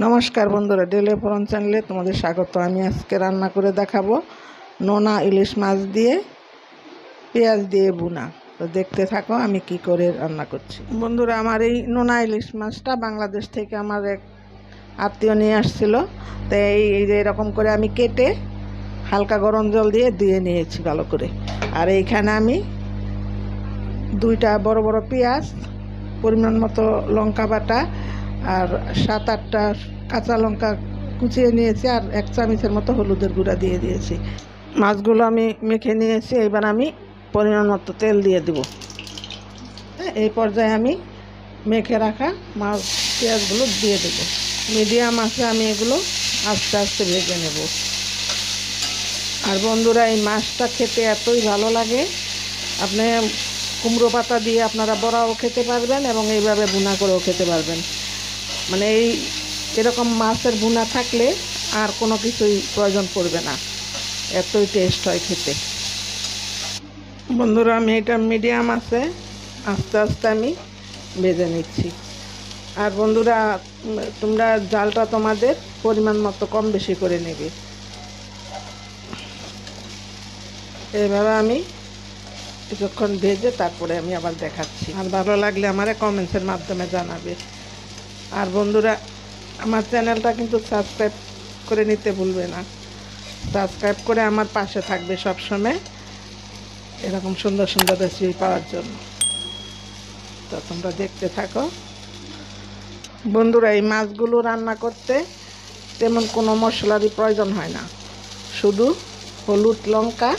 নমস্কার বন্ধুরা, ডেলি ফোরন চ্যানেলে তোমাদের স্বাগত। আমি আজকে রান্না করে দেখাবো নোনা ইলিশ মাছ দিয়ে পেঁয়াজ দিয়ে বুনা। তো দেখতে থাকো আমি কি করে রান্না করছি। বন্ধুরা, আমার এই নোনা ইলিশ মাছটা বাংলাদেশ থেকে আমার এক আত্মীয় নিয়ে আসছিল। তো এই যে এরকম করে আমি কেটে হালকা গরম জল দিয়ে ধুয়ে নিয়েছি ভালো করে। আর এইখানে আমি দুইটা বড় বড় পেঁয়াজ, পরিমাণ মতো লঙ্কা বাটা আর 7-8টা কাঁচা লঙ্কা কুচিয়ে নিয়েছি, আর 1 চামচের মতো হলুদের গুঁড়া দিয়ে দিয়েছি। মাছগুলো আমি মেখে নিয়েছি। এবার আমি পরিমাণ মতো তেল দিয়ে দেব। এই পর্যায়ে আমি মেখে রাখা মাছ পেঁয়াজগুলো দিয়ে দেব। মিডিয়াম আছে আমি এগুলো আস্তে আস্তে ভেজে নেব। আর বন্ধুরা, এই মাছটা খেতে এতই ভালো লাগে, আপনি কুমড়ো পাতা দিয়ে আপনারা বড়াও খেতে পারবেন এবং এইভাবে ভুনা করেও খেতে পারবেন। মানে এরকম মাছের ভুনা থাকলে আর কোনো কিছুই প্রয়োজন পড়বে না, এতই টেস্ট হয় খেতে। বন্ধুরা, আমি এটা মিডিয়াম আছে আস্তে আস্তে আমি ভেজে নিচ্ছি। আর বন্ধুরা, তোমরা জালটা তোমাদের পরিমাণ মতো কম বেশি করে নেবে। এইভাবে আমি কিছুক্ষণ ভেজে তারপরে আমি আবার দেখাচ্ছি। আর ভালো লাগলে আমারে কমেন্টসের মাধ্যমে জানাবে। আর বন্ধুরা, আমার চ্যানেলটা কিন্তু সাবস্ক্রাইব করে নিতে ভুলবে না। সাবস্ক্রাইব করে আমার পাশে থাকবে সবসময় এরকম সুন্দর সুন্দর রেসিপি পাওয়ার জন্য। তো তোমরা দেখতে থাকো। বন্ধুরা, এই মাছগুলো রান্না করতে তেমন কোনো মশলারই প্রয়োজন হয় না, শুধু হলুদ, লঙ্কা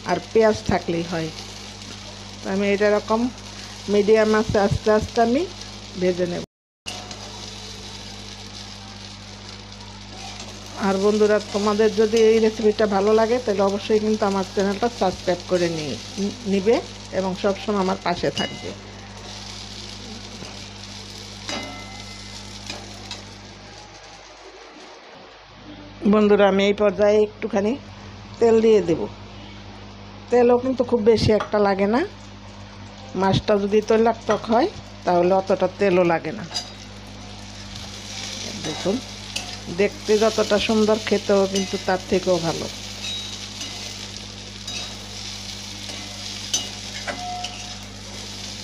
আর পেঁয়াজ থাকলেই হয়। আমি এটা এরকম মিডিয়াম আছে আস্তে আস্তে আমি ভেজে নেব। আর বন্ধুরা, তোমাদের যদি এই রেসিপিটা ভালো লাগে তাহলে অবশ্যই কিন্তু আমার চ্যানেলটা সাবস্ক্রাইব করে নিবে এবং সবসময় আমার পাশে থাকবে। বন্ধুরা, আমি এই পর্যায়ে একটুখানি তেল দিয়ে দেব। তেলও কিন্তু খুব বেশি একটা লাগে না। মাছটা যদি তৈলাক্তক হয় তাহলে অতটা তেলও লাগে না। দেখুন, দেখতে যতটা সুন্দর, খেতেও কিন্তু তার থেকেও ভালো।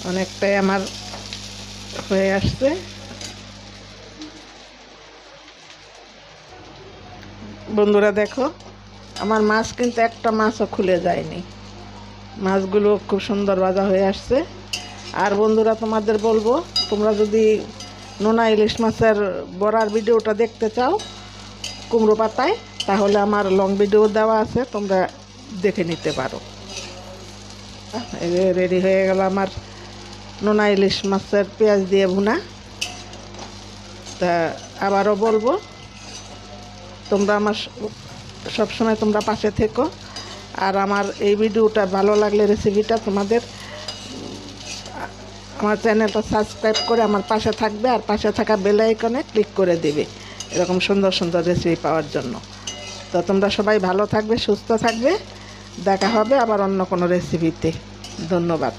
অনেকটাই আমার হয়ে আসছে। বন্ধুরা দেখো, আমার মাছ কিন্তু একটা মাছও খুলে যায়নি। মাছগুলো খুব সুন্দর ভাজা হয়ে আসছে। আর বন্ধুরা, তোমাদের বলবো, তোমরা যদি নোনা ইলিশ মাছের বড়ার ভিডিওটা দেখতে চাও কুমড়ো পাতায়, তাহলে আমার লং ভিডিও দেওয়া আছে, তোমরা দেখে নিতে পারো। রেডি হয়ে গেল আমার নোনা ইলিশ মাছের পেঁয়াজ দিয়ে ভুনা। তা আবারও বলবো, তোমরা আমার সবসময় তোমরা পাশে থেকো। আর আমার এই ভিডিওটা ভালো লাগলে রেসিপিটা তোমাদের আমার চ্যানেলটা সাবস্ক্রাইব করে আমার পাশে থাকবে, আর পাশে থাকা বেল আইকনে ক্লিক করে দেবে এরকম সুন্দর সুন্দর রেসিপি পাওয়ার জন্য। তো তোমরা সবাই ভালো থাকবে, সুস্থ থাকবে। দেখা হবে আবার অন্য কোনো রেসিপিতে। ধন্যবাদ।